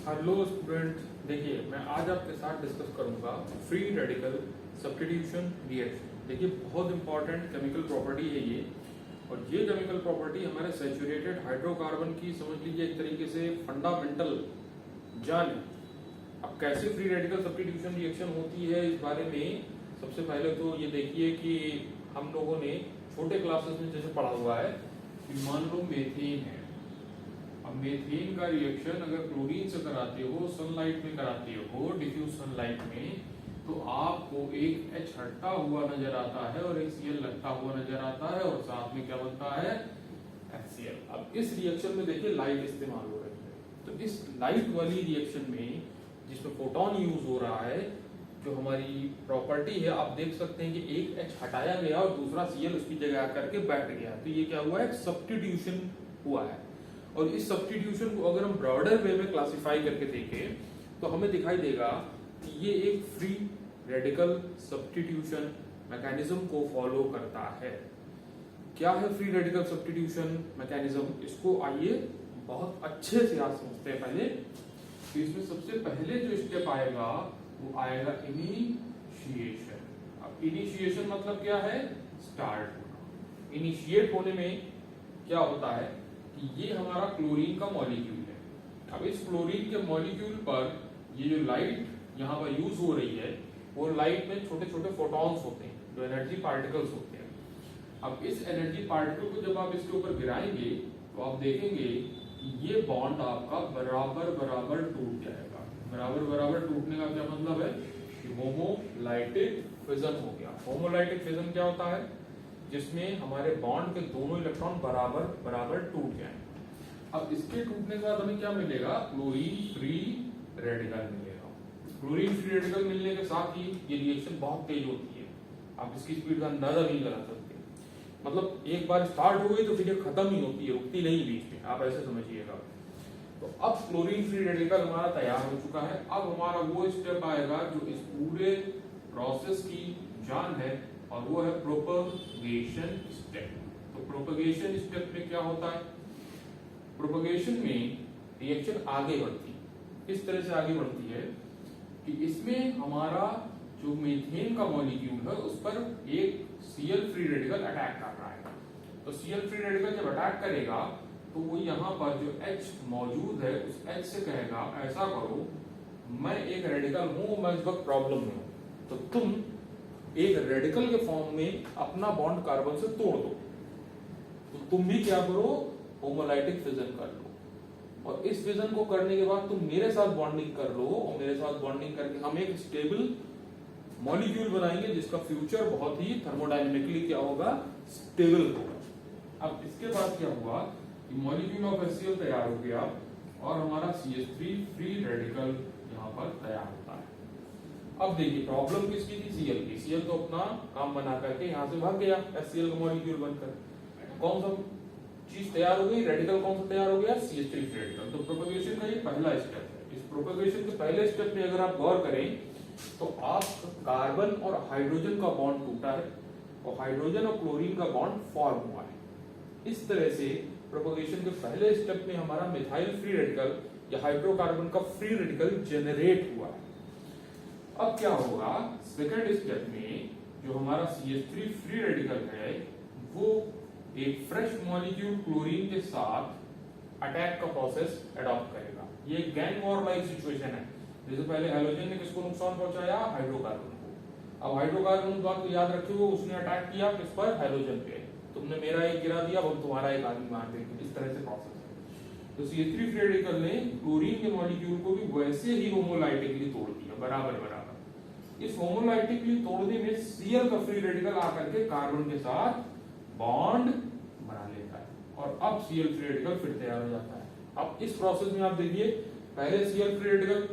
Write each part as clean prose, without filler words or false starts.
Hello student, देखिए मैं आज आपके साथ डिस्कस करूंगा फ्री रेडिकल सब्स्टिट्यूशन रिएक्शन। देखिए बहुत इंपॉर्टेंट केमिकल प्रॉपर्टी है ये, और ये केमिकल प्रॉपर्टी हमारे सैचुरेटेड हाइड्रोकार्बन की समझ लीजिए एक तरीके से फंडामेंटल जान है। अब कैसे फ्री रेडिकल सब्स्टिट्यूशन रिएक्शन होती है इस बारे में सबसे पहले तो ये देखिए कि हम लोगों ने छोटे क्लासेस में जैसे पढ़ा हुआ है कि मान लो मीथेन है। अब मीथेन का रिएक्शन अगर क्लोरीन से कराते हो, सनलाइट में कराते हो, डिफ्यूज सनलाइट में, तो आपको एक H हटता हुआ नजर आता है और एक Cl लगता हुआ नजर आता है, और साथ में क्या बनता है, HCl। अब इस रिएक्शन में देखिए लाइट इस्तेमाल हो रही है, तो इस लाइट वाली रिएक्शन में जिसमें फोटोन यूज हो रहा है, जो हमारी प्रॉपर्टी है, आप देख सकते हैं कि एक H हटाया गया और दूसरा Cl उसकी जगह आकर के बैठ गया, तो ये क्या हुआ है, सब्स्टिट्यूशन हुआ है। और इस सब्स्टिट्यूशन को अगर हम ब्रॉडर वे में क्लासिफाई करके देखें तो हमें दिखाई देगा कि ये एक फ्री रेडिकल सब्स्टिट्यूशन मैकेनिज्म को फॉलो करता है। क्या है फ्री रेडिकल सब्स्टिट्यूशन मैकेनिज्म, इसको आइए बहुत अच्छे से आज समझते हैं। पहले तो इसमें सबसे पहले जो स्टेप आएगा वो आएगा इनिशिएशन। अब इनिशिएशन मतलब क्या है, स्टार्ट होना। इनिशिएट होने में क्या होता है कि ये हमारा क्लोरीन का मॉलिक्यूल है। अब इस क्लोरीन के मॉलिक्यूल पर ये जो लाइट यहाँ पर यूज हो रही है, वो लाइट में छोटे छोटे फोटॉन्स होते हैं, जो एनर्जी पार्टिकल्स होते हैं। अब इस एनर्जी पार्टिकल को जब आप इसके ऊपर गिराएंगे तो आप देखेंगे कि ये बॉन्ड आपका बराबर बराबर टूट जाएगा। बराबर बराबर टूटने का क्या मतलब है कि होमोलाइटिक फिजन हो गया। होमोलाइटिक फिजन क्या होता है, जिसमें हमारे बॉन्ड के दोनों इलेक्ट्रॉन बराबर बराबर टूट जाएं। अब इसके टूटने के बाद हमें क्या मिलेगा, क्लोरीन फ्री रेडिकल मिलेगा। क्लोरीन फ्री रेडिकल मिलने के साथ ही ये रिएक्शन बहुत तेज होती है, आप इसकी स्पीड का अंदाजा नहीं लगा सकते। मतलब एक बार स्टार्ट हो गई तो फिर ये खत्म ही होती है, रुकती नहीं बीच में, आप ऐसे समझिएगा। तो अब क्लोरीन फ्री रेडिकल हमारा तैयार हो चुका है। अब हमारा वो स्टेप आएगा जो इस पूरे प्रोसेस की जान है, और वो है प्रोपगेशन स्टेप। तो प्रोपगेशन स्टेप में क्या होता है, प्रोपगेशन में रिएक्शन आगे बढ़ती है। इस तरह से आगे बढ़ती है कि इसमें हमारा जो मीथेन का मॉलिक्यूल है उस पर एक Cl फ्री रेडिकल अटैक कर रहा है। तो Cl फ्री रेडिकल जब अटैक करेगा तो वो यहाँ पर जो H मौजूद है उस H से कहेगा ऐसा करो, मैं एक रेडिकल हूं, मैं इस वक्त प्रॉब्लम में हूं, तो तुम एक रेडिकल के फॉर्म में अपना बॉन्ड कार्बन से तोड़ दो। तो तुम भी क्या करो, होमोलाइटिक फिजन कर लो, और इस फिजन को करने के बाद तुम मेरे साथ बॉन्डिंग कर लो, और मेरे साथ बॉन्डिंग करके हम एक स्टेबल मॉलिक्यूल बनाएंगे जिसका फ्यूचर बहुत ही थर्मोडायनेमिकली क्या होगा, स्टेबल होगा। अब इसके बाद क्या हुआ कि मॉलिक्यूल ऑफ HCl तैयार हो गया और हमारा CH3 फ्री रेडिकल यहाँ पर तैयार होता है। अब देखिए प्रॉब्लम किसकी थी, Cl की। Cl तो अपना काम बना करके यहाँ से भाग गया HCl का मॉलिक्यूल बनकर। कौन सा चीज तैयार हो गई, रेडिकल कौन सा तैयार हो गया, CH3 रेडिकल। तो प्रोपगेशन का ये पहला स्टेप है। इस प्रोपगेशन के पहले स्टेप में अगर आप गौर करें तो आप कार्बन और हाइड्रोजन का बॉन्ड टूटा है और हाइड्रोजन और क्लोरीन का बॉन्ड फॉर्म हुआ है। इस तरह से प्रोपगेशन के पहले स्टेप में हमारा मिथाइल फ्री रेडिकल या हाइड्रोकार्बन का फ्री रेडिकल जनरेट हुआ है। अब क्या होगा, सेकंड स्टेप में जो हमारा CH3 फ्री रेडिकल है वो एक फ्रेश मॉलिक्यूल क्लोरीन के साथ अटैक का प्रोसेस अडॉप्ट करेगा। ये गैंग वॉर लाइक सिचुएशन है। जैसे पहले हाइड्रोजन ने किसको नुकसान पहुंचाया, हाइड्रोकार्बन को। अब हाइड्रोकार्बन बात को याद रखिए, उसने अटैक किया किस पर, हाइड्रोजन पे। तुमने मेरा एक गिरा दिया, अब तुम्हारा एक आदमी मार देंगे, इस तरह से प्रोसेस है। तो CH3 फ्री रेडिकल ने क्लोरीन के मॉलिक्यूल को भी वैसे ही होमोलाइटिकली तोड़ दिया, बराबर बराबर। इस होमोलाइटिकली तोड़ने में Cl का फ्री रेडिकल आकर के कार्बन के साथ बॉन्ड बना लेता है, और अब Cl फ्री रेडिकल फिर तैयार हो जाता है। अब इस प्रोसेस में आप देखिए, पहले Cl फ्री रेडिकल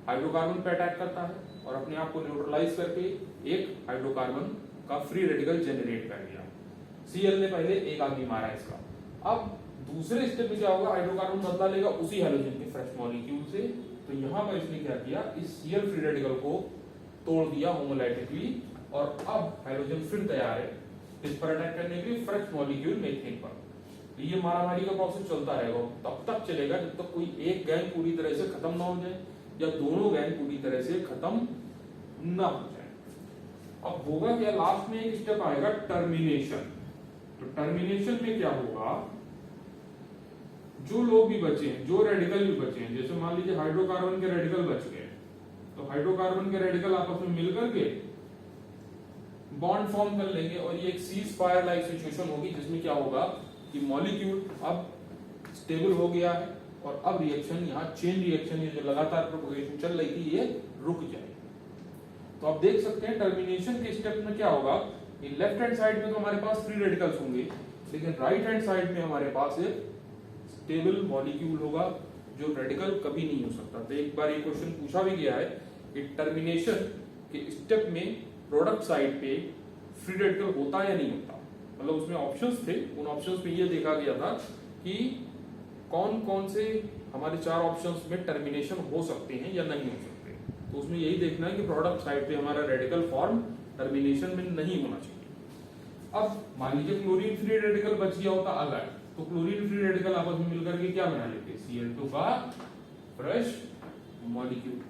हाइड्रोकार्बन पे अटैक करता है और अपने आप को न्यूट्रलाइज करके एक हाइड्रोकार्बन का फ्री रेडिकल जनरेट कर दिया। Cl ने पहले एक आदमी मारा इसका। अब दूसरे स्टेप में क्या होगा, हाइड्रोकार्बन बदला लेगा उसी हाइड्रोजन के फ्रेश मॉलिक्यूल से। तो यहाँ पर इसने क्या किया, इस Cl फ्री रेडिकल को तोड़ दिया होमोलाइटिकली, और अब हाइड्रोजन फिर तैयार है इस पर अटैक करने के लिए फ्रेश मॉलिक्यूल मीथेन पर। तो ये मारामारी का प्रोसेस चलता रहेगा, तब तक चलेगा जब तक कोई एक गैंग पूरी तरह से खत्म ना हो जाए या दोनों गैंग पूरी तरह से खत्म ना हो जाए। अब होगा क्या, लास्ट में एक स्टेप आएगा टर्मिनेशन। तो टर्मिनेशन में क्या होगा, जो लोग भी बचे हैं, जो रेडिकल भी बचे हैं, जैसे मान लीजिए हाइड्रोकार्बन के रेडिकल बच गए, तो हाइड्रोकार्बन के रेडिकल आपस में मिल करके बॉन्ड फॉर्म कर लेंगे और ये एक सीज फायर लाइक सिचुएशन होगी, जिसमें क्या होगा कि मॉलिक्यूल अब स्टेबल हो गया है और अब रिएक्शन, यहाँ चेन रिएक्शन, ये जो लगातार प्रोपगेशन चल रही थी, ये रुक जाएगी। तो आप देख सकते हैं टर्मिनेशन के स्टेप में क्या होगा, ये लेफ्ट हैंड साइड में तो हमारे पास फ्री रेडिकल्स होंगे, लेकिन राइट हैंड साइड में हमारे पास एक स्टेबल मॉलिक्यूल होगा जो रेडिकल कभी नहीं हो सकता। तो एक बार ये क्वेश्चन पूछा भी गया है कि टर्मिनेशन के स्टेप में प्रोडक्ट साइड पे फ्री रेडिकल होता या नहीं होता, मतलब उसमें ऑप्शंस थे, उन ऑप्शंस में ये देखा गया था कि कौन कौन से हमारे 4 ऑप्शंस में टर्मिनेशन हो सकते हैं या नहीं हो सकते। तो उसमें यही देखना है कि प्रोडक्ट साइड पे हमारा रेडिकल फॉर्म टर्मिनेशन में नहीं होना चाहिए। अब मान लीजिए क्लोरीन फ्री रेडिकल बच गया होता अगर, तो क्लोरीन फ्री रेडिकल आपस में मिलकर के क्या बना लेते, Cl2 का फ्रेश मॉलिक्यूल।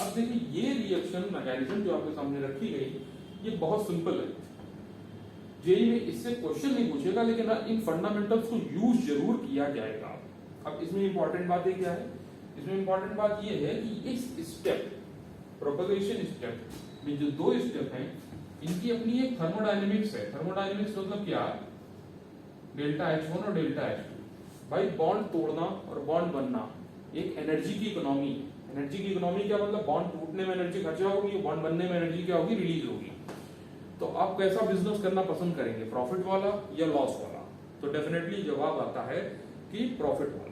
अब देखिए ये रिएक्शन मैकेनिज्म जो आपके सामने रखी गई, ये बहुत सिंपल है, जेईई में इससे क्वेश्चन नहीं पूछेगा, लेकिन इन फंडामेंटल्स को यूज जरूर किया जाएगा। अब इसमें इंपॉर्टेंट बात क्या है, इसमें इंपॉर्टेंट बात ये है कि इस स्टेप प्रोपगेशन स्टेप में जो 2 स्टेप हैं, इनकी अपनी एक थर्मोडायनेमिक्स है। थर्मोडायनेमिक्स मतलब क्या, डेल्टा H1 और डेल्टा H2। भाई बॉन्ड तोड़ना और बॉन्ड बनना एक एनर्जी की इकोनॉमी है। एनर्जी की इकोनॉमी क्या मतलब, बॉन्ड टूटने में एनर्जी खर्चा होगी, बॉन्ड बनने में एनर्जी क्या होगी, रिलीज होगी। तो आप कैसा बिजनेस करना पसंद करेंगे, प्रॉफिट वाला या लॉस वाला? तो डेफिनेटली जवाब आता है कि प्रॉफिट वाला।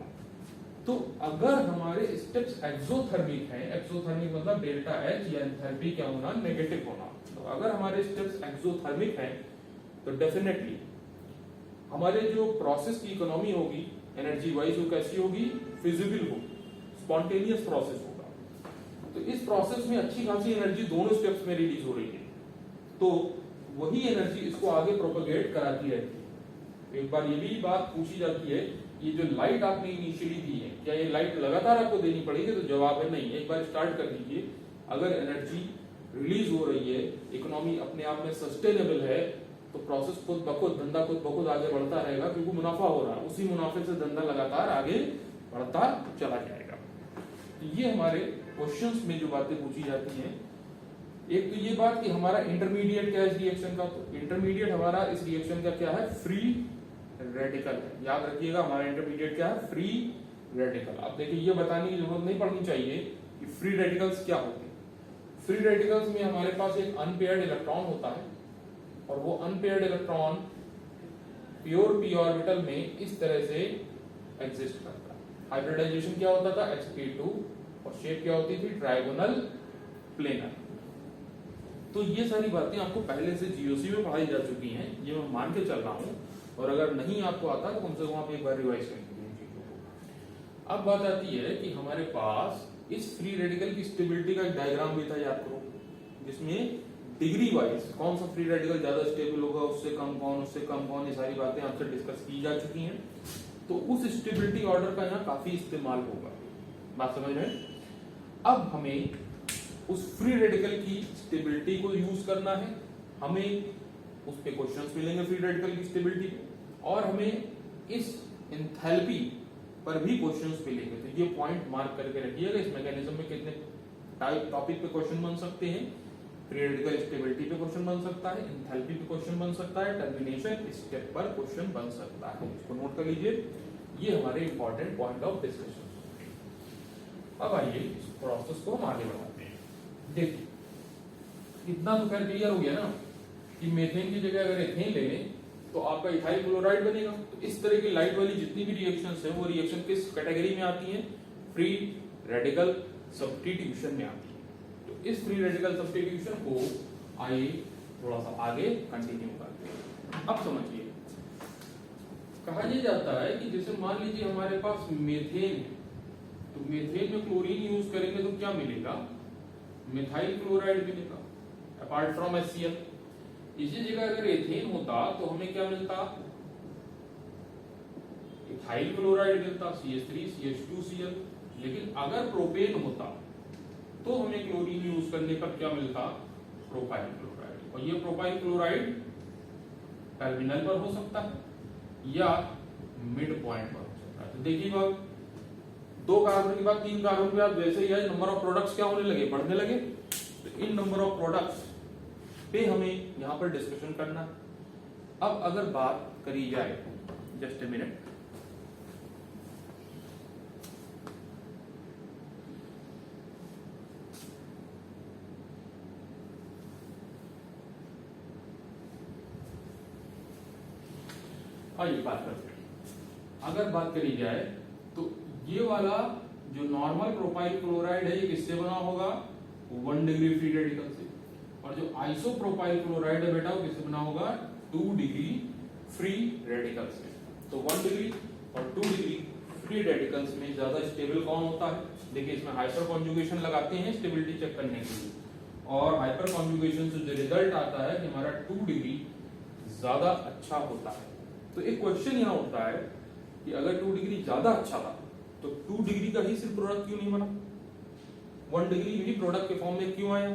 तो अगर हमारे स्टेप्स एक्सोथर्मिक हैं, एक्सोथर्मिक मतलब डेल्टा H या एंथैल्पी क्या होना, नेगेटिव होना। तो अगर हमारे स्टेप्स एक्सोथर्मिक हैं तो डेफिनेटली हमारे जो प्रोसेस की इकोनॉमी होगी एनर्जी वाइज, वो कैसी होगी, फिजिबल होगी, स्पॉन्टेनियस प्रोसेस होगा। तो इस प्रोसेस में अच्छी खासी एनर्जी दोनों स्टेप्स में रिलीज हो रही है, तो वही एनर्जी इसको आगे प्रोपगेट कराती रहती है। एक बार ये भी बात पूछी जाती है, ये जो लाइट आपने इनिशियली दी है, क्या ये लाइट लगातार आपको देनी पड़ेगी? तो जवाब है नहीं। एक बार स्टार्ट कर दीजिए, अगर एनर्जी रिलीज हो रही है, इकोनॉमी अपने आप में सस्टेनेबल है, तो प्रोसेस खुद बखुद, धंधा खुद बखुद आगे बढ़ता रहेगा, क्योंकि मुनाफा हो रहा है, उसी मुनाफे से धंधा लगातार आगे बढ़ता चला जाएगा। तो ये हमारे क्वेश्चंस में जो बातें पूछी जाती हैं, एक तो ये बात कि हमारा इंटरमीडिएट क्या है इस रिएक्शन का, तो इंटरमीडिएट हमारा इस रिएक्शन का क्या है, फ्री रेडिकल है। याद रखिएगा हमारा इंटरमीडिएट क्या है, फ्री रेडिकल। अब देखिए ये बताने की जरूरत नहीं पड़नी चाहिए कि फ्री रेडिकल्स क्या होते हैं। फ्री रेडिकल्स में हमारे पास एक अनपेयर्ड इलेक्ट्रॉन होता है और वो unpaired electron pure P orbital में इस तरह से एग्जिस्ट करता है। हाइब्रिडाइजेशन क्या होता था, sp2, और शेप क्या होती थी, ट्रायगोनल प्लेनर। तो ये सारी बातें आपको पहले से जीओसी में पढ़ाई जा चुकी हैं, ये मैं मान के चल रहा हूं, और अगर नहीं आपको आता तो कम से कम आप एक बार रिवाइज कर लीजिए इन चीजों को। अब बात आती है कि हमारे पास इस फ्री रेडिकल की स्टेबिलिटी का एक डायग्राम भी था, याद करो, जिसमें डिग्री वाइज कौन सा फ्री रेडिकल ज्यादा स्टेबल होगा, उससे कम कौन, उससे कम कौन, ये सारी बातें आपसे डिस्कस की जा चुकी हैं। तो उस स्टेबिलिटी ऑर्डर का यहाँ काफी इस्तेमाल होगा, बात समझ में। अब हमें उस फ्री रेडिकल की स्टेबिलिटी को यूज करना है, हमें उस पे क्वेश्चंस मिलेंगे फ्री रेडिकल की स्टेबिलिटी पे, और हमें इस एंथैल्पी पर भी क्वेश्चंस मिलेंगे। तो ये पॉइंट मार्क करके रखिएगा, इस मैकेनिज्म में कितने टॉपिक पे क्वेश्चन बन सकते हैं। फ्री रेडिकल स्टेबिलिटी पे क्वेश्चन बन सकता है, एंथैल्पी पे क्वेश्चन बन सकता है, टर्मिनेशन स्टेप पर क्वेश्चन बन सकता है। इसको नोट कर लीजिए, ये हमारे इंपॉर्टेंट पॉइंट ऑफ डिस्कशन। अब आइए इस प्रोसेस को हम आगे बढ़ाते हैं। देखिए इतना तो खैर क्लियर हो गया ना कि मेथेन की जगह अगर एथेन ले लें तो आपका इथाइल क्लोराइड बनेगा। तो इस तरह की लाइट वाली जितनी भी रिएक्शंस हैं वो रिएक्शन किस कैटेगरी में आती हैं, फ्री रेडिकल सब्स्टिट्यूशन में आती है। तो इस फ्री रेडिकल सब्स्टिट्यूशन को आइए थोड़ा सा आगे कंटिन्यू करते हैं। अब समझिए, कहा यह जाता है कि जैसे मान लीजिए हमारे पास मेथेन, तो मेथेन में क्लोरीन यूज करेंगे तो क्या मिलेगा, मिथाइल क्लोराइड मिलेगा अपार्ट फ्रॉम HCl। इसी जगह अगर एथेन होता तो हमें क्या मिलता, इथाइल क्लोराइड मिलता CH3CH2Cl। लेकिन अगर प्रोपेन होता तो हमें क्लोरीन यूज करने पर क्या मिलता, प्रोपाइल क्लोराइड। और ये प्रोपाइल क्लोराइड टर्मिनल पर हो सकता है या मिड पॉइंट पर हो सकता है। तो देखिए बात, 2 कार्बन के बाद 3 कार्बन के बाद वैसे ही है नंबर ऑफ प्रोडक्ट्स क्या होने लगे, बढ़ने लगे। तो इन नंबर ऑफ प्रोडक्ट्स पे हमें यहां पर डिस्कशन करना है। अब अगर बात करी जाए, जस्ट ए मिनट, आइए बात करते हैं। अगर बात करी जाए तो ये वाला जो नॉर्मल प्रोपाइल क्लोराइड है ये किससे बना होगा, 1 डिग्री फ्री रेडिकल से। और जो आइसोप्रोपाइल क्लोराइड है बेटा वो किससे बना होगा, 2 डिग्री फ्री रेडिकल से। तो 1 डिग्री और 2 डिग्री फ्री रेडिकल्स में ज्यादा स्टेबल कौन होता है। देखिए इसमें हाइपर कॉन्जुगेशन लगाते हैं स्टेबिलिटी चेक करने के लिए, और हाइपर कॉन्जुगेशन से जो रिजल्ट आता है कि हमारा 2 डिग्री ज्यादा अच्छा होता है। तो एक क्वेश्चन यहाँ उठता है कि अगर 2 डिग्री ज्यादा अच्छा था तो 2 डिग्री का ही सिर्फ प्रोडक्ट क्यों नहीं बना, 1 डिग्री भी प्रोडक्ट के फॉर्म में क्यों आया।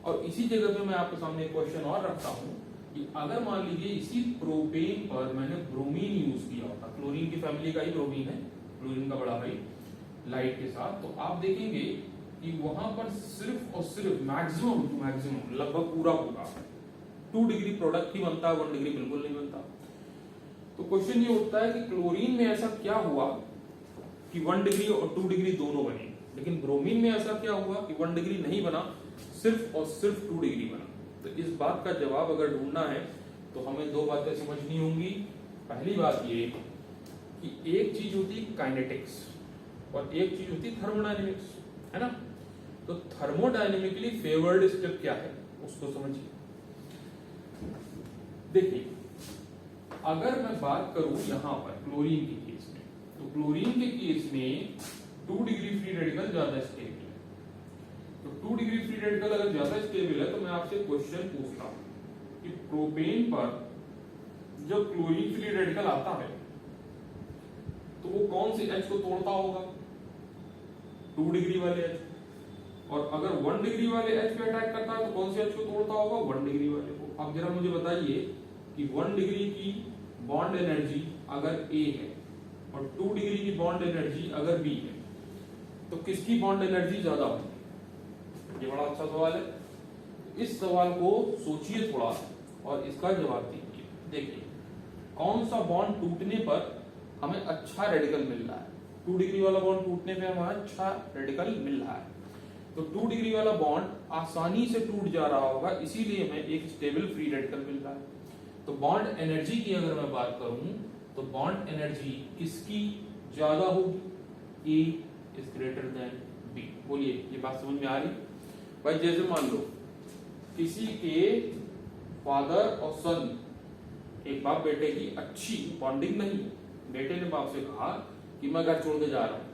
और इसी जगह पे मैं आपके सामने एक क्वेश्चन और रखता हूं कि अगर मान लीजिए इसी प्रोपेन पर मैंने ब्रोमीन यूज किया होता, क्लोरीन की फैमिली का ही ब्रोमीन है, क्लोरीन का बड़ा भाई, लाइट के साथ, तो आप देखेंगे कि वहां पर सिर्फ और सिर्फ मैक्सिमम टू मैक्सिमम लगभग पूरा 2 डिग्री प्रोडक्ट ही बनता है, 1 डिग्री बिल्कुल नहीं बनता। तो क्वेश्चन ये उठता है कि क्लोरीन में ऐसा क्या हुआ कि 1 डिग्री और 2 डिग्री दोनों बने, लेकिन ब्रोमीन में ऐसा क्या हुआ कि 1 डिग्री नहीं बना, सिर्फ और सिर्फ 2 डिग्री बना। तो इस बात का जवाब अगर ढूंढना है तो हमें 2 बातें समझनी होंगी। पहली बात ये कि एक चीज होती है काइनेटिक्स और एक चीज होती है थर्मोडायनेमिक्स, है ना। तो थर्मोडायनेमिकली फेवर्ड स्टेप क्या है उसको समझिए। देखिए अगर मैं बात करूं यहां पर क्लोरीन के केस में, तो क्लोरीन के केस में 2 डिग्री फ्री रेडिकल ज्यादा स्टेबल है। तो 2 डिग्री फ्री रेडिकल अगर ज्यादा स्टेबल है तो मैं आपसे क्वेश्चन पूछता हूं कि प्रोपेन पर जब क्लोरीन फ्री रेडिकल आता है तो वो कौन सी एच को तोड़ता होगा, 2 डिग्री वाले एच। और अगर 1 डिग्री वाले एच पे अटैक करता है तो कौन से एच को तोड़ता होगा, 1 डिग्री वाले को। अब जरा मुझे बताइए कि 1 डिग्री की बॉन्ड एनर्जी अगर A है और 2 डिग्री की बॉन्ड एनर्जी अगर B है तो किसकी बॉन्ड एनर्जी ज्यादा होगी। ये बड़ा अच्छा सवाल है। इस सवाल को सोचिए थोड़ा और इसका जवाब दीजिए। देखिए कौन सा बॉन्ड टूटने पर हमें अच्छा रेडिकल मिल रहा है, 2 डिग्री वाला बॉन्ड टूटने पे हमें अच्छा रेडिकल मिल रहा है। तो 2 डिग्री वाला बॉन्ड आसानी से टूट जा रहा होगा, इसीलिए हमें एक स्टेबल फ्री रेडिकल मिल रहा है। तो बॉन्ड एनर्जी की अगर मैं बात करूं तो बॉन्ड एनर्जी किसकी ज्यादा होगी, A is greater than B। बोलिए ये बात समझ में आ रही भाई। जैसे मान लो किसी के फादर और सन, एक बाप बेटे की अच्छी बॉन्डिंग नहीं, बेटे ने बाप से कहा कि मैं घर छोड़ के जा रहा हूं,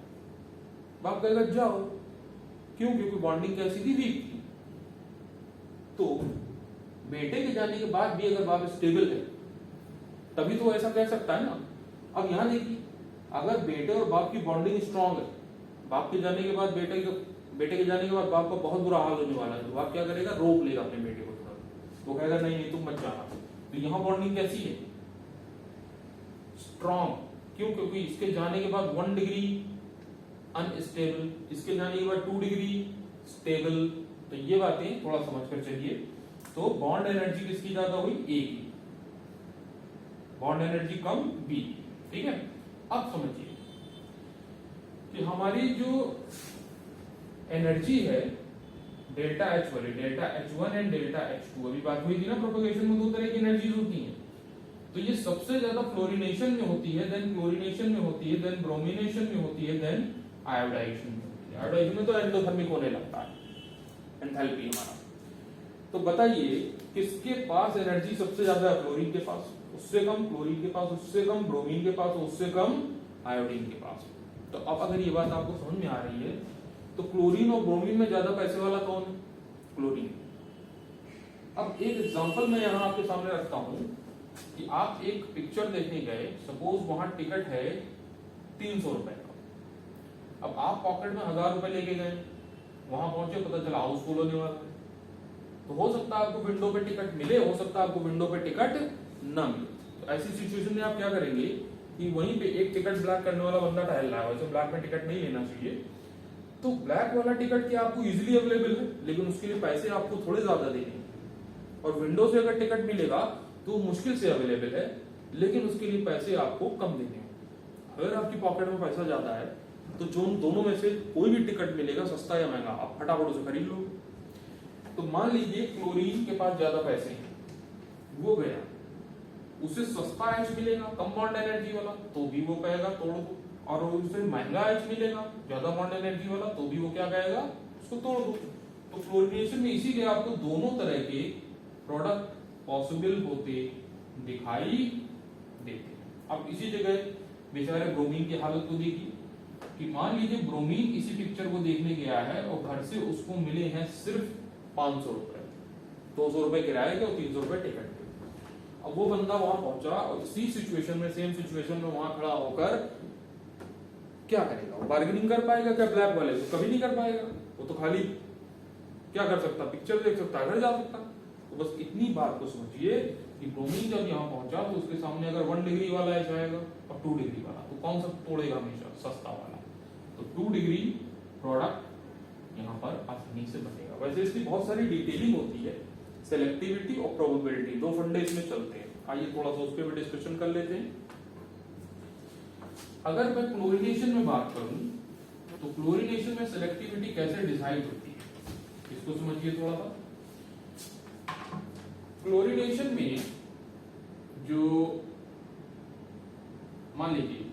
बाप कहेगा जाओ, क्यों, क्योंकि बॉन्डिंग कैसी थी, वीक थी। तो बेटे के जाने के बाद भी अगर बाप स्टेबल है तभी तो ऐसा कह सकता है ना। अब यहां देखिए अगर बेटे और बाप की बॉन्डिंग स्ट्रांग है, बाप के जाने के बाद बेटे के जाने के बाद बाप का बहुत बुरा हाल होने वाला है, तो बाप क्या करेगा, रोक लेगा अपने बेटे को थोड़ा, वो कहेगा नहीं नहीं तुम मत जाना। तो यहां बॉन्डिंग कैसी है, स्ट्रांग। क्यों, क्योंकि इसके जाने के बाद 1 डिग्री अनस्टेबल, इसके जाने के बाद 2 डिग्री स्टेबल। तो ये बातें थोड़ा समझ कर चलिए। तो बॉन्ड एनर्जी किसकी ज्यादा हुई, A की, बॉन्ड एनर्जी कम B, ठीक है। अब समझिए कि हमारी जो एनर्जी है डेल्टा H वाली, delta H1 and delta H2, अभी बात हुई थी ना प्रोपगेशन में 2 तरह की एनर्जीज होती हैं। तो ये सबसे ज्यादा फ्लोरिनेशन में होती है, देन क्लोरिनेशन में होती है, देन ब्रोमिनेशन में होती है, देन आयोडाइजेशन में होती है। आयोडाइजेशन में तो एंडोथर्मिक होने लगता है, एंथैल्पी हमारा। तो बताइए किसके पास एनर्जी सबसे ज्यादा है, क्लोरीन के पास, उससे कम क्लोरीन के पास, उससे कम ब्रोमीन के पास, उससे कम आयोडीन के पास। तो अब अगर ये बात आपको समझ में आ रही है तो क्लोरीन और ब्रोमीन में ज्यादा पैसे वाला कौन है, क्लोरीन। अब एक एग्जांपल मैं यहां आपके सामने रखता हूं कि आप एक पिक्चर देखने गए, सपोज वहां टिकट है 300 रुपए का, अब आप पॉकेट में 1000 रुपए लेके गए, वहां पहुंचे पता चला हाउसफुल होने वाला है, तो हो सकता है आपको विंडो पे टिकट मिले, हो सकता है आपको विंडो पे टिकट ना मिले। तो ऐसी सिचुएशन में आप क्या करेंगे कि वहीं पे एक टिकट ब्लैक करने वाला बंदा टहल रहा है, वैसे ब्लैक में टिकट नहीं लेना चाहिए, तो ब्लैक वाला टिकट क्या आपको इजीली अवेलेबल है, लेकिन उसके लिए पैसे आपको थोड़े ज्यादा देने हैं। और विंडो से अगर टिकट मिलेगा तो मुश्किल से अवेलेबल है, लेकिन उसके लिए पैसे आपको कम देने हैं। अगर आपकी पॉकेट में पैसा ज्यादा है तो जो दोनों में से कोई भी टिकट मिलेगा, सस्ता या महंगा, आप फटाफट उसे खरीद लो। तो मान लीजिए क्लोरीन के पास ज्यादा पैसे हैं, वो गया, उसे सस्ता एच मिलेगा कम बॉन्ड एनर्जी वाला, तो भी वो कहेगा तोड़ दो, और उसे महंगा एच मिलेगा ज्यादा बॉन्ड एनर्जी वाला, तो भी वो क्या कहेगा, उसको तोड़ दो। तो फ्लोरिनेशन में इसीलिए आपको दोनों तरह के प्रोडक्ट पॉसिबल होते दिखाई देते। अब इसी जगह बेचारे ब्रोमीन की हालत को देखिए कि मान लीजिए ब्रोमीन इसी पिक्चर को देखने गया है और घर से उसको मिले हैं सिर्फ 500 रुपए, 200 रुपए किराए के और 300 रुपए टिकट के। अब वो बंदा वहां पहुंचा और इसी सिचुएशन में, सेम सिचुएशन में वहां खड़ा होकर क्या करेगा, वो बार्गेनिंग कर पाएगा क्या ब्लैक वाले से? कभी नहीं कर पाएगा। वो तो खाली क्या कर सकता, पिक्चर देख सकता, घर जा सकता। तो बस इतनी बात को समझिए कि ब्रोमीन जब यहाँ पहुंचा तो उसके सामने अगर 1 डिग्री वाला एच आएगा और 2 डिग्री वाला, तो कौन सा तोड़ेगा हमेशा, सस्ता वाला। तो 2 डिग्री प्रोडक्ट यहाँ पर आसानी से बनेगा। वैसे इसकी बहुत सारी डिटेलिंग होती है, सेलेक्टिविटी और प्रोबेबिलिटी, दो फंडे इसमें चलते हैं। आइए थोड़ा सा उस पर भी डिस्कशन कर लेते हैं। अगर मैं क्लोरिनेशन में बात करूं तो क्लोरिनेशन में सेलेक्टिविटी कैसे डिसाइड होती है, इसको समझिए थोड़ा सा। क्लोरिनेशन में जो मान लीजिए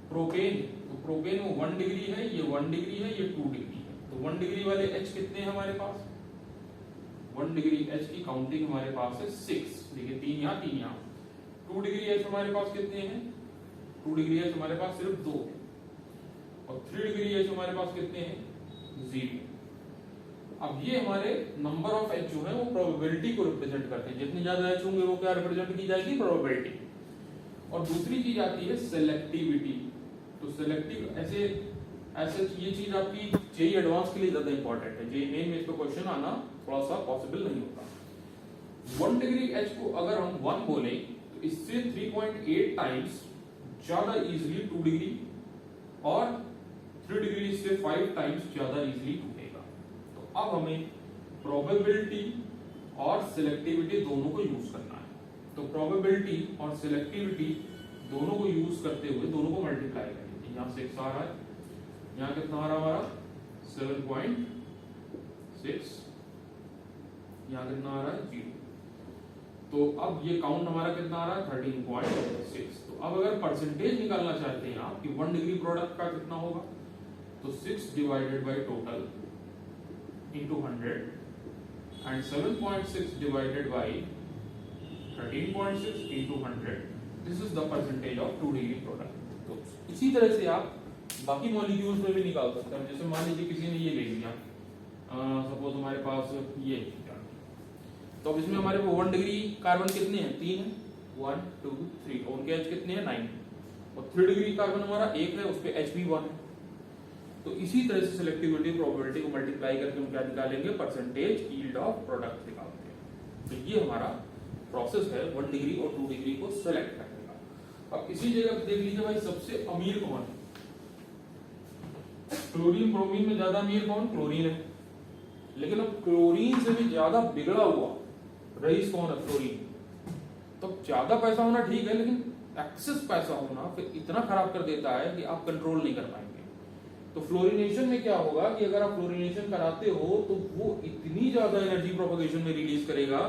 प्रोपेन, तो प्रोपेन वो 1 डिग्री है, ये 1 डिग्री है, ये 2 डिग्री है। तो 1 डिग्री वाले एच कितने हैं हमारे पास, 1 डिग्री एच की काउंटिंग हमारे पास है 6, देखिए 3 यहाँ 3 यहाँ। 2 डिग्री एच हमारे पास कितने हैं, 2 डिग्री एच हमारे पास सिर्फ 2 है, और 3 डिग्री एच हमारे पास कितने हैं, 0। अब ये हमारे नंबर ऑफ एच जो है वो प्रोबेबिलिटी को रिप्रेजेंट करते हैं, जितने ज्यादा एच होंगे वो क्या रिप्रेजेंट की जाएगी, प्रोबेबिलिटी। और दूसरी चीज आती है सेलेक्टिविटी। तो सेलेक्टिव ऐसे ये चीज आपकी जेईई एडवांस के लिए ज्यादा इंपॉर्टेंट है, जेईई मेन में इसका क्वेश्चन आना थोड़ा सा पॉसिबल नहीं होता। 1 डिग्री एच को अगर हम 1 बोले तो इससे 3.8 टाइम्स ज्यादा इजीली 2 डिग्री, और 3 डिग्री से 5 टाइम्स ज्यादा इजीली टूटेगा। तो अब हमें प्रोबेबिलिटी और सिलेक्टिविटी दोनों को यूज करना है। तो प्रोबेबिलिटी और सिलेक्टिविटी दोनों को यूज करते हुए दोनों को मल्टीप्लाई करेंगे। यहाँ 6 आ रहा है, यहाँ कितना आ रहा हमारा 7.6, यहाँ कितना आ रहा है 0। तो अब ये काउंट हमारा कितना आ रहा है 13.6। तो अब अगर परसेंटेज निकालना चाहते हैं आप कि 1 डिग्री प्रोडक्ट का कितना होगा, तो 6 divided by total into 100 and 7.6 divided by 13.6 into 100, this is the percentage of 2 degree product। तो इसी तरह से आप बाकी मॉलिक्यूल्स में भी निकाल सकते हैं। जैसे मान लीजिए किसी ने ये ले लिया, सपोज हमारे पास ये, तो अब इसमें हमारे पास 1 डिग्री कार्बन कितने हैं, 3 है, 1 2 3, और उनके एच कितने हैं 9, और 3 डिग्री कार्बन हमारा 1 है, उस पे एच भी 1 है। तो इसी तरह से सिलेक्टिविटी प्रोबेबिलिटी को मल्टीप्लाई करके हम क्या निकालेंगे, परसेंटेज यील्ड ऑफ प्रोडक्ट निकालते हैं। तो ये हमारा प्रोसेस है 1 डिग्री और 2 डिग्री को सेलेक्ट करने का। अब इसी जगह देख लीजिए भाई सबसे अमीर कौन है, क्लोरीन ब्रोमीन में ज्यादा अमीर कौन, क्लोरीन है। लेकिन अब क्लोरीन से भी ज्यादा बिगड़ा हुआ रईस कौन है, क्लोरीन। तो ज्यादा पैसा होना ठीक है, लेकिन एक्सेस पैसा होना फिर इतना खराब कर देता है कि आप कंट्रोल नहीं कर पाएंगे। तो फ्लोरिनेशन में क्या होगा कि अगर आप फ्लोरिनेशन कराते हो तो वो इतनी ज्यादा एनर्जी प्रोपगेशन में रिलीज करेगा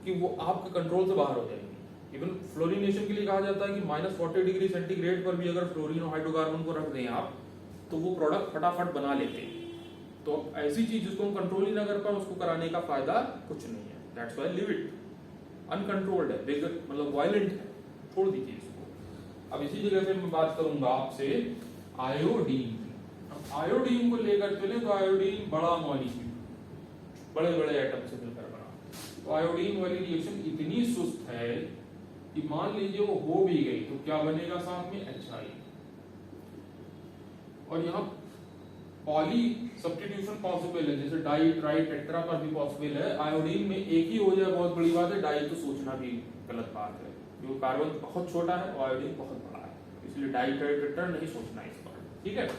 कि वो आपके कंट्रोल से बाहर हो जाएगी। इवन फ्लोरिनेशन के लिए कहा जाता है कि -40 डिग्री सेंटीग्रेड पर भी अगर फ्लोरीन और हाइड्रोकार्बन को रख दें आप, तो वो प्रोडक्ट फटाफट बना लेते हैं। तो ऐसी चीज जिसको हम कंट्रोल ही ना कर पाए, उसको कराने का फायदा कुछ नहीं है। That's why live it. Uncontrolled है, बेगर मतलब वायलेंट है, छोड़ दीजिए इसको। अब इसी जगह पे मैं बात करूंगा आपसे आयोडीन। आयोडीन को लेकर चले तो आयोडीन बड़ा मॉलिक्यूल, बड़े बड़े एटम से मिलकर बना। तो आयोडीन वाली रिएक्शन इतनी सुस्त है कि मान लीजिए वो हो भी गई तो क्या बनेगा साथ में HI। और यहाँ पॉली सब्स्टिट्यूशन पॉसिबल है, जैसे डाई ट्राई टेट्रा पर भी पॉसिबल है। आयोडीन में एक ही हो जाए बहुत बड़ी बात है, डाई तो सोचना भी गलत बात है, क्योंकि कार्बन बहुत छोटा है और आयोडीन बहुत बड़ा है, इसलिए डाई ट्राई टेट्रा नहीं सोचना इस पर, ठीक है।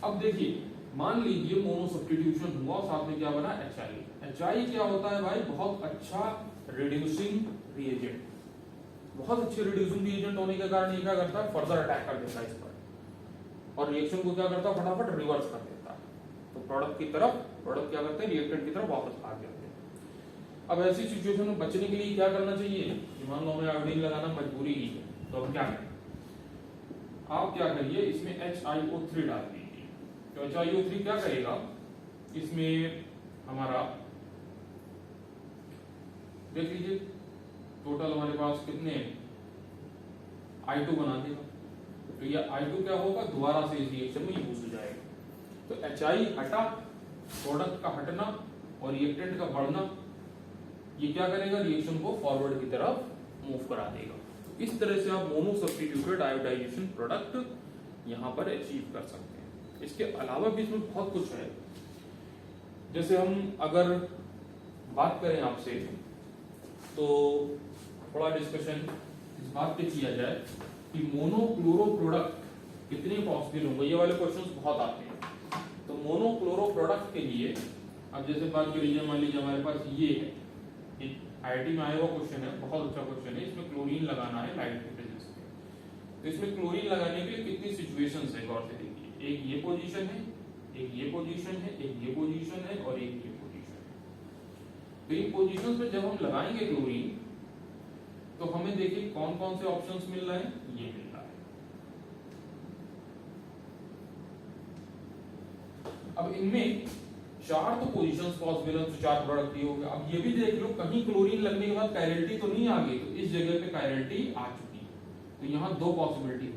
अब देखिए मान लीजिए मोनो सब्स्टिट्यूशन हुआ, साथ में क्या बना HI। HI क्या होता है भाई, बहुत अच्छा रिड्यूसिंग रिएजेंट, बहुत अच्छे रिड्यूसिंग रिएजेंट होने के कारण ये क्या करता है, फर्दर अटैक कर देता है इस पर, और रिएक्शन को क्या करता है, फटाफट रिवर्स कर देता है। तो प्रोडक्ट क्या करते हैं, रिएक्टेंट की तरफ वापस भाग जाते हैं। अब ऐसी सिचुएशन में बचने के लिए क्या करना चाहिए, मान लो हमें आयोडीन लगाना मजबूरी की है, तो अब क्या करें, आप क्या करिए, इसमें HiO3 डाल दीजिए। तो HiO3 क्या करेगा, इसमें हमारा देख लीजिए टोटल हमारे पास कितने I2 बना देगा, तो ये I2 क्या होगा, दोबारा से इस रिएक्शन में यूज हो जाएगा। तो HI हटा, प्रोडक्ट का हटना और रिएक्टेंट का बढ़ना, ये क्या करेगा, रिएक्शन को फॉरवर्ड की तरफ मूव करा देगा। इस तरह से आप मोनो सब्स्टिट्यूटेड आयोडाइजेशन प्रोडक्ट यहाँ पर अचीव कर सकते हैं। इसके अलावा भी इसमें बहुत कुछ है, जैसे हम अगर बात करें आपसे तो थोड़ा डिस्कशन इस बात पे किया जाए कि मोनोक्लोरो प्रोडक्ट कितने पॉसिबल होंगे, ये वाले क्वेश्चंस बहुत आते हैं। तो मोनोक्लोरो प्रोडक्ट के लिए अब जैसे बात कर लीजिए, मान लीजिए हमारे पास ये है, IIT में आया हुआ क्वेश्चन है, बहुत अच्छा क्वेश्चन है, इसमें क्लोरीन लगाना है लाइट के प्रेजेंस में। तो इसमें क्लोरीन लगाने के लिए कितनी सिचुएशंस है, गौर से देखिए, एक ये पोजीशन है, एक ये पोजीशन है, एक ये पोजीशन है और एक ये पोजीशन है। तो इन पोजीशंस पे जब हम लगाएंगे क्लोरीन, तो हमें देखिए कौन कौन से ऑप्शंस मिल रहे हैं, ये मिल रहा है। अब इनमें 4 तो पोजीशंस पॉसिबल है, तो 4 प्रोडक्ट ये हो गया। अब ये भी देख लो कहीं क्लोरीन लगने के बाद कायरलिटी तो नहीं आ गई, तो इस जगह पे कायरलिटी आ चुकी है, तो यहाँ 2 पॉसिबिलिटी है।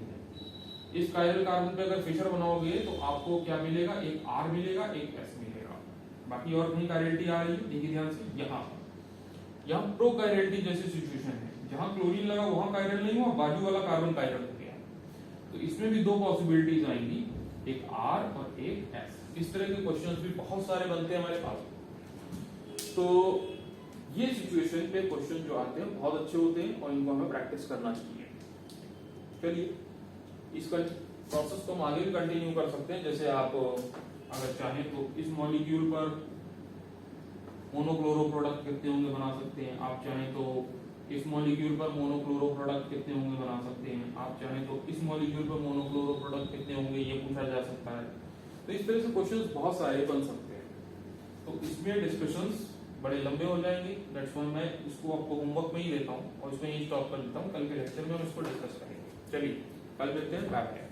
इस कायरल कार्बन पे अगर फिशर बनाओगे तो आपको क्या मिलेगा, एक R मिलेगा, एक S मिलेगा, बाकी और कहीं कायरलिटी आ रही है, देखिए ध्यान से, यहाँ प्रो कायरलिटी जैसी सिचुएशन है, जहां क्लोरीन लगा वहां कायरल नहीं हुआ, बाजू वाला कार्बन कायरल हो गया। तो इसमें भी 2 पॉसिबिलिटीज आएंगी, एक R और एक S। इस तरह के क्वेश्चंस भी बहुत सारे बनते हैं हमारे पास। तो ये सिचुएशन पे क्वेश्चन जो आते हैं बहुत अच्छे होते हैं और इनको हमें प्रैक्टिस करना चाहिए। चलिए इसका प्रोसेस को हम आगे भी कंटिन्यू कर सकते हैं, जैसे आप अगर चाहें तो इस मॉलिक्यूल पर मोनोक्लोरो प्रोडक्ट कितने होंगे बना सकते हैं, आप चाहें तो इस मॉलिक्यूल पर मोनोक्लोरो प्रोडक्ट कितने होंगे बना सकते हैं, आप चाहें तो इस मॉलिक्यूल पर मोनोक्लोरो प्रोडक्ट कितने होंगे ये पूछा जा सकता है। तो इस तरह से क्वेश्चंस बहुत सारे बन सकते हैं, तो इसमें डिस्कशंस बड़े लंबे हो जाएंगे, दैट्स व्हाई मैं इसको आपको होमवर्क में ही देता हूँ और इसमें ही स्टॉप कर देता हूँ, कल के लेक्चर में हम इसको डिस्कस करेंगे। चलिए कल मिलते हैं, बाय बाय।